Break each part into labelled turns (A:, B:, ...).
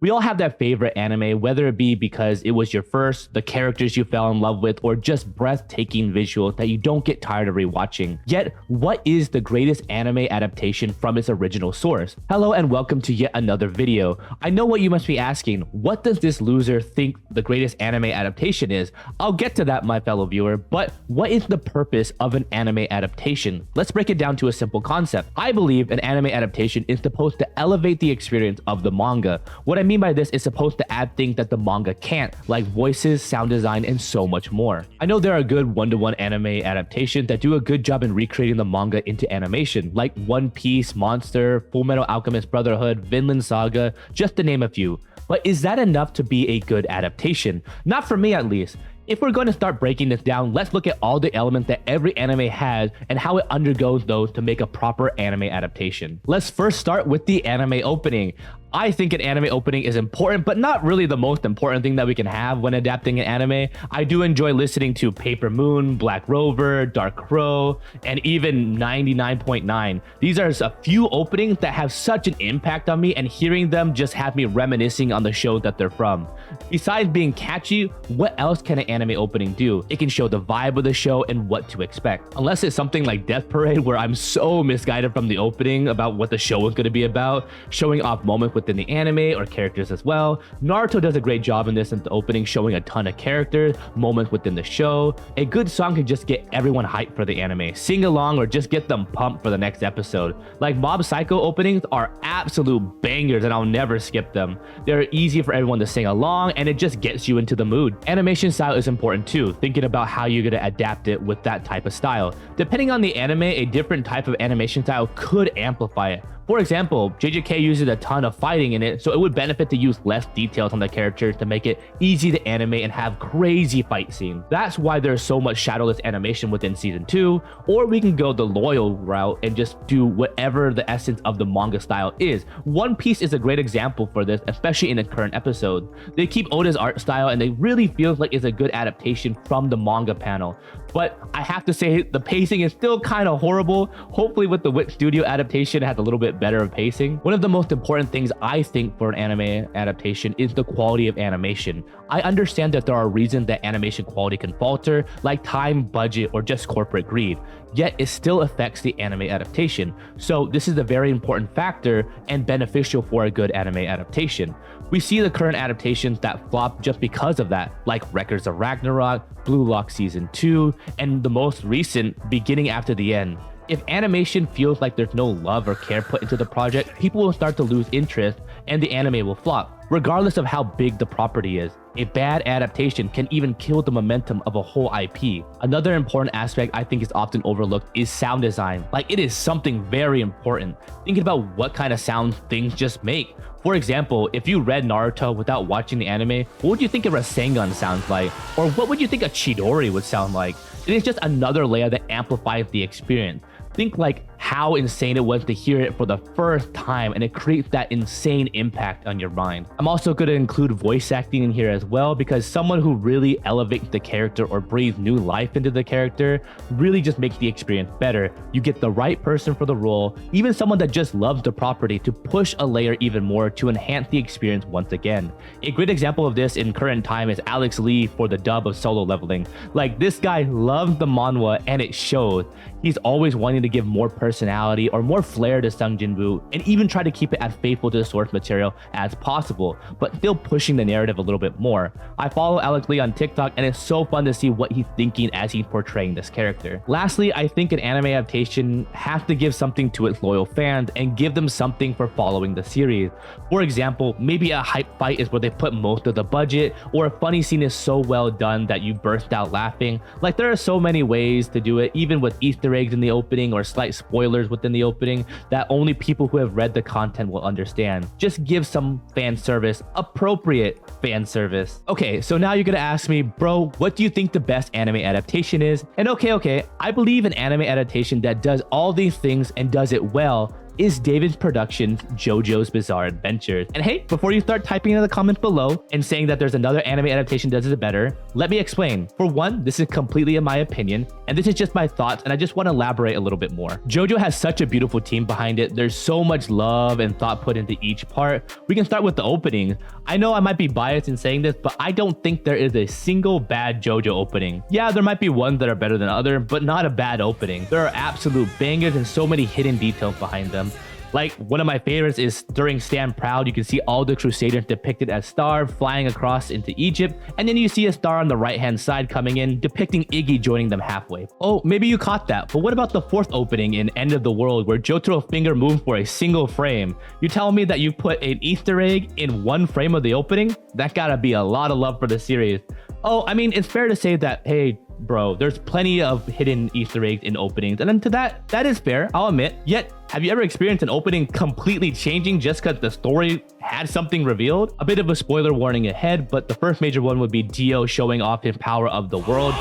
A: We all have that favorite anime, whether it be because it was your first, the characters you fell in love with, or just breathtaking visuals that you don't get tired of rewatching. Yet, what is the greatest anime adaptation from its original source? Hello and welcome to yet another video. I know what you must be asking, what does this loser think the greatest anime adaptation is? I'll get to that, my fellow viewer, but what is the purpose of an anime adaptation? Let's break it down to a simple concept. I believe an anime adaptation is supposed to elevate the experience of the manga. What I mean by this is supposed to add things that the manga can't, like voices, sound design, and so much more. I know there are good one-to-one anime adaptations that do a good job in recreating the manga into animation, like One Piece, Monster, Fullmetal Alchemist Brotherhood, Vinland Saga, just to name a few. But is that enough to be a good adaptation? Not for me, at least. If we're going to start breaking this down, let's look at all the elements that every anime has and how it undergoes those to make a proper anime adaptation. Let's first start with the anime opening. I think an anime opening is important, but not really the most important thing that we can have when adapting an anime. I do enjoy listening to Paper Moon, Black Rover, Dark Crow, and even 99.9. These are a few openings that have such an impact on me, and hearing them just have me reminiscing on the shows that they're from. Besides being catchy, what else can an anime opening do? It can show the vibe of the show and what to expect. Unless it's something like Death Parade, where I'm so misguided from the opening about what the show is going to be about, showing off moments within the anime or characters as well. Naruto does a great job in this in the opening, showing a ton of characters, moments within the show. A good song can just get everyone hyped for the anime, sing along, or just get them pumped for the next episode. Like Mob Psycho openings are absolute bangers and I'll never skip them. They're easy for everyone to sing along and it just gets you into the mood. Animation style is important too, thinking about how you're going to adapt it with that type of style. Depending on the anime, a different type of animation style could amplify it. For example, JJK uses a ton of fighting in it, so it would benefit to use less details on the characters to make it easy to animate and have crazy fight scenes. That's why there's so much shadowless animation within season 2, or we can go the loyal route and just do whatever the essence of the manga style is. One Piece is a great example for this, especially in the current episode. They keep Oda's art style and it really feels like it's a good adaptation from the manga panel. But I have to say the pacing is still kind of horrible. Hopefully with the Wit Studio adaptation it has a little bit better of pacing. One of the most important things I think for an anime adaptation is the quality of animation. I understand that there are reasons that animation quality can falter, like time, budget, or just corporate greed. Yet it still affects the anime adaptation. So this is a very important factor and beneficial for a good anime adaptation. We see the current adaptations that flop just because of that, like Records of Ragnarok, Blue Lock Season 2, and the most recent, Beginning After the End. If animation feels like there's no love or care put into the project, people will start to lose interest and the anime will flop, regardless of how big the property is. A bad adaptation can even kill the momentum of a whole IP. Another important aspect I think is often overlooked is sound design. Like, it is something very important. Thinking about what kind of sounds things just make. For example, if you read Naruto without watching the anime, what would you think a Rasengan sounds like? Or what would you think a Chidori would sound like? It is just another layer that amplifies the experience. Think like how insane it was to hear it for the first time, and it creates that insane impact on your mind. I'm also going to include voice acting in here as well, because someone who really elevates the character or breathes new life into the character really just makes the experience better. You get the right person for the role, even someone that just loves the property, to push a layer even more to enhance the experience once again. A great example of this in current time is Alex Lee for the dub of Solo Leveling. Like, this guy loves the manhwa and it shows. He's always wanting to give more personality or more flair to Sung Jinwoo, and even try to keep it as faithful to the source material as possible, but still pushing the narrative a little bit more. I follow Alex Lee on TikTok and it's so fun to see what he's thinking as he's portraying this character. Lastly, I think an anime adaptation has to give something to its loyal fans and give them something for following the series. For example, maybe a hype fight is where they put most of the budget, or a funny scene is so well done that you burst out laughing. Like, there are so many ways to do it, even with Easter eggs in the opening or slight spoilers within the opening that only people who have read the content will understand. Just give some fan service, appropriate fan service. Okay, so now you're gonna ask me, bro, what do you think the best anime adaptation is? And okay, I believe an anime adaptation that does all these things and does it well is David's Productions' JoJo's Bizarre Adventures. And hey, before you start typing in the comments below and saying that there's another anime adaptation that does it better, let me explain. For one, this is completely in my opinion, and this is just my thoughts, and I just want to elaborate a little bit more. JoJo has such a beautiful team behind it. There's so much love and thought put into each part. We can start with the opening. I know I might be biased in saying this, but I don't think there is a single bad JoJo opening. Yeah, there might be ones that are better than others, but not a bad opening. There are absolute bangers and so many hidden details behind them. Like, one of my favorites is during Stand Proud, you can see all the Crusaders depicted as stars flying across into Egypt, and then you see a star on the right-hand side coming in, depicting Iggy joining them halfway. Oh, maybe you caught that, but what about the fourth opening in End of the World, where Jotaro's finger moved for a single frame? You telling me that you put an Easter egg in one frame of the opening? That gotta be a lot of love for the series. Oh, I mean, it's fair to say that, hey, bro, there's plenty of hidden Easter eggs in openings, and then to that is fair, I'll admit. Yet, have you ever experienced an opening completely changing just because the story had something revealed? A bit of a spoiler warning ahead, but the first major one would be Dio showing off his power of the world,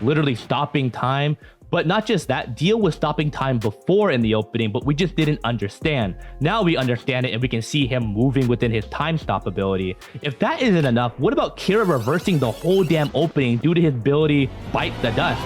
A: literally stopping time. But not just that, Dio was stopping time before in the opening, but we just didn't understand. Now we understand it and we can see him moving within his time stop ability. If that isn't enough, what about Kira reversing the whole damn opening due to his ability Bite the Dust?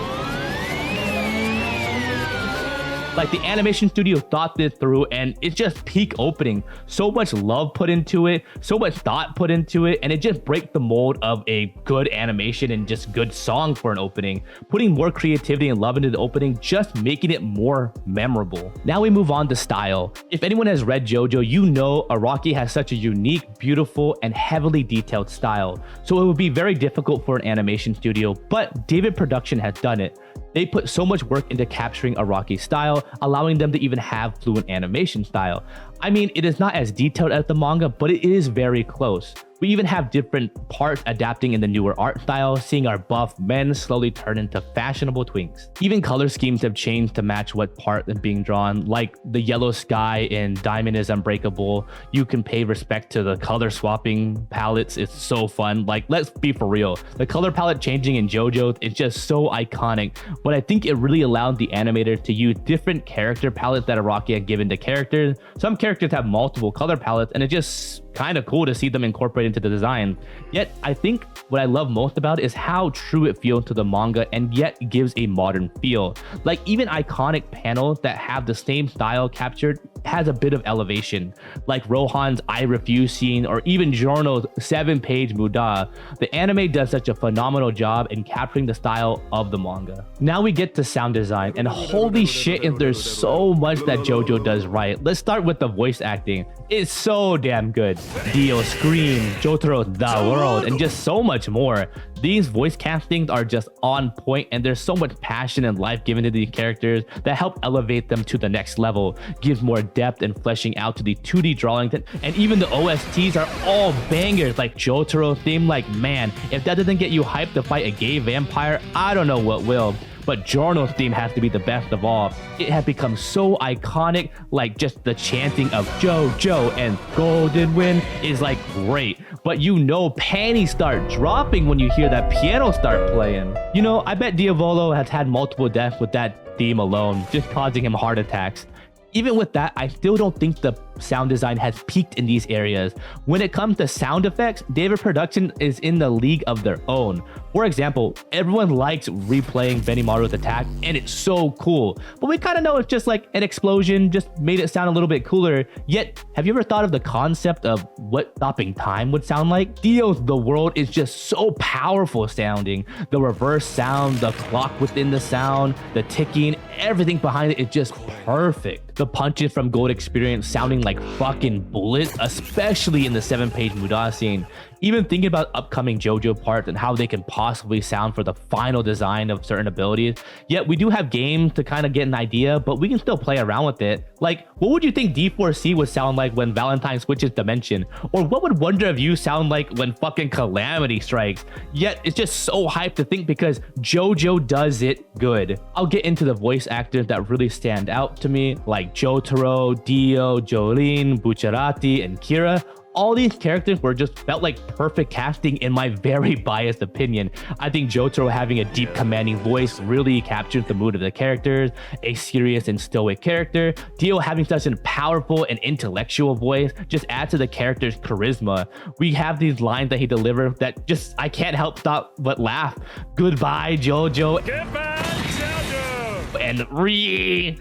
A: Like, the animation studio thought this through, and it's just peak opening. So much love put into it, so much thought put into it, and it just breaks the mold of a good animation and just good song for an opening. Putting more creativity and love into the opening, just making it more memorable. Now we move on to style. If anyone has read JoJo, you know Araki has such a unique, beautiful, and heavily detailed style. So it would be very difficult for an animation studio, but David Production has done it. They put so much work into capturing Araki's style, allowing them to even have fluent animation style. I mean, it is not as detailed as the manga, but it is very close. We even have different parts adapting in the newer art style, seeing our buff men slowly turn into fashionable twinks. Even color schemes have changed to match what part is being drawn, like the yellow sky in Diamond is Unbreakable. You can pay respect to the color swapping palettes. It's so fun. Like, let's be for real. The color palette changing in JoJo is just so iconic, but I think it really allowed the animators to use different character palettes that Araki had given to characters. Some characters have multiple color palettes, and it just kind of cool to see them incorporate into the design. Yet I think what I love most about it is how true it feels to the manga and yet gives a modern feel. Like, even iconic panels that have the same style captured has a bit of elevation, like Rohan's I Refuse scene or even Giorno's 7-page Muda. The anime does such a phenomenal job in capturing the style of the manga. Now we get to sound design, and holy shit, if there's so much that JoJo does right. Let's start with the voice acting. It's so damn good. Dio scream, Jotaro the world, and just so much more. These voice castings are just on point, and there's so much passion and life given to these characters that help elevate them to the next level, gives more depth and fleshing out to the 2D drawings, and even the OSTs are all bangers, like Jotaro's theme. Like, man, if that doesn't get you hyped to fight a gay vampire, I don't know what will. But Giorno's theme has to be the best of all. It has become so iconic, like just the chanting of JoJo and Golden Wind is like great. But you know panties start dropping when you hear that piano start playing. You know, I bet Diavolo has had multiple deaths with that theme alone, just causing him heart attacks. Even with that, I still don't think the sound design has peaked in these areas. When it comes to sound effects, David Production is in the league of their own. For example, everyone likes replaying Benimaru's attack, and it's so cool. But we kind of know it's just like an explosion, just made it sound a little bit cooler. Yet, have you ever thought of the concept of what stopping time would sound like? Dio's The World is just so powerful sounding. The reverse sound, the clock within the sound, the ticking, everything behind it is just perfect. The punches from Gold Experience sounding like fucking bullets, especially in the 7-page Muda scene. Even thinking about upcoming JoJo parts and how they can possibly sound for the final design of certain abilities. Yet we do have games to kind of get an idea, but we can still play around with it. Like, what would you think D4C would sound like when Valentine switches dimension? Or what would Wonder of You sound like when fucking Calamity strikes? Yet it's just so hyped to think because JoJo does it good. I'll get into the voice actors that really stand out to me, like Jotaro, Dio, Jolene, Bucciarati, and Kira. all these characters were just felt like perfect casting in my very biased opinion. I think Jotaro having a deep commanding voice really captures the mood of the characters, a serious and stoic character. Dio having such a powerful and intellectual voice just adds to the character's charisma. We have these lines that he delivers that just, I can't help stop but laugh. Goodbye, Jojo.
B: Goodbye, JoJo.
A: And Rie.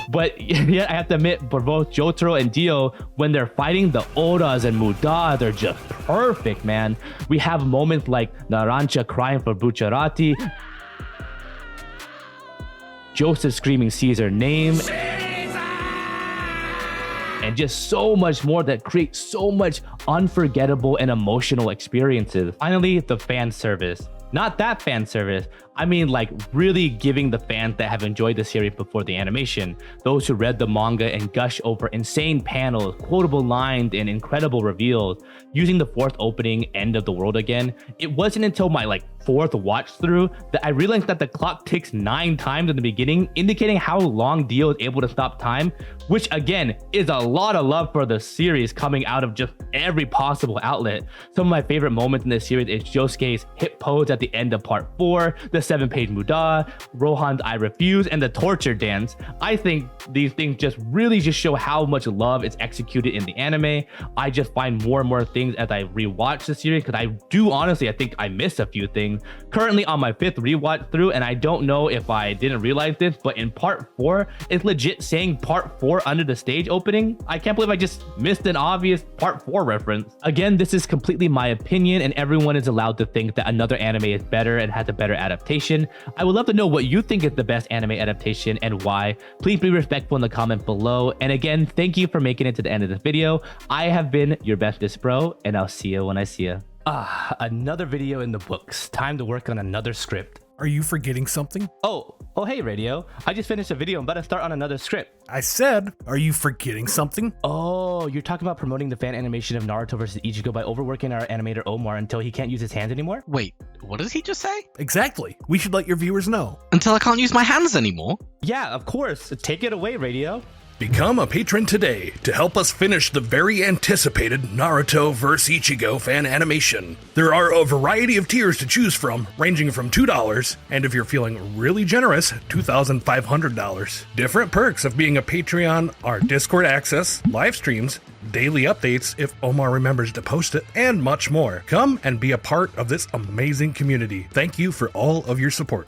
A: But yeah, I have to admit, for both Jotaro and Dio, when they're fighting the Odas and Muda, they're just perfect, man. We have moments like Narancia crying for Bucciarati, Joseph screaming Caesar's name, and just so much more that creates so much unforgettable and emotional experiences. Finally, the fan service. Not that fan service. I mean, like really giving the fans that have enjoyed the series before the animation, those who read the manga and gush over insane panels, quotable lines, and incredible reveals, using the fourth opening, End of the World Again. It wasn't until my fourth watch through that I realized that the clock ticks 9 times in the beginning, indicating how long Dio is able to stop time, which again is a lot of love for the series coming out of just every possible outlet. Some of my favorite moments in this series is Josuke's hip pose at the end of part 4, the 7-page Muda, Rohan's I Refuse, and the torture dance. I think these things just really show how much love is executed in the anime. I just find more and more things as I rewatch the series, because I do honestly, I think I missed a few things. Currently on my 5th rewatch through, and I don't know if I didn't realize this, but in part 4, it's legit saying part 4 under the stage opening. I can't believe I just missed an obvious part 4 reference. Again, this is completely my opinion, and everyone is allowed to think that another anime is better and has a better adaptation. I would love to know what you think is the best anime adaptation and why. Please be respectful in the comment below. And again, thank you for making it to the end of this video. I have been your bestest bro, and I'll see you when I see you. Another video in the books. Time to work on another script.
B: Are you forgetting something?
A: Oh, hey, Radio. I just finished a video. I'm about to start on another script.
B: I said, are you forgetting something?
A: Oh, you're talking about promoting the fan animation of Naruto versus Ichigo by overworking our animator Omar until he can't use his hands anymore?
C: Wait, what does he just say?
B: Exactly. We should let your viewers know.
C: Until I can't use my hands anymore?
A: Yeah, of course. Take it away, Radio.
B: Become a patron today to help us finish the very anticipated Naruto vs. Ichigo fan animation. There are a variety of tiers to choose from, ranging from $2, and if you're feeling really generous, $2,500. Different perks of being a Patreon are Discord access, live streams, daily updates if Omar remembers to post it, and much more. Come and be a part of this amazing community. Thank you for all of your support.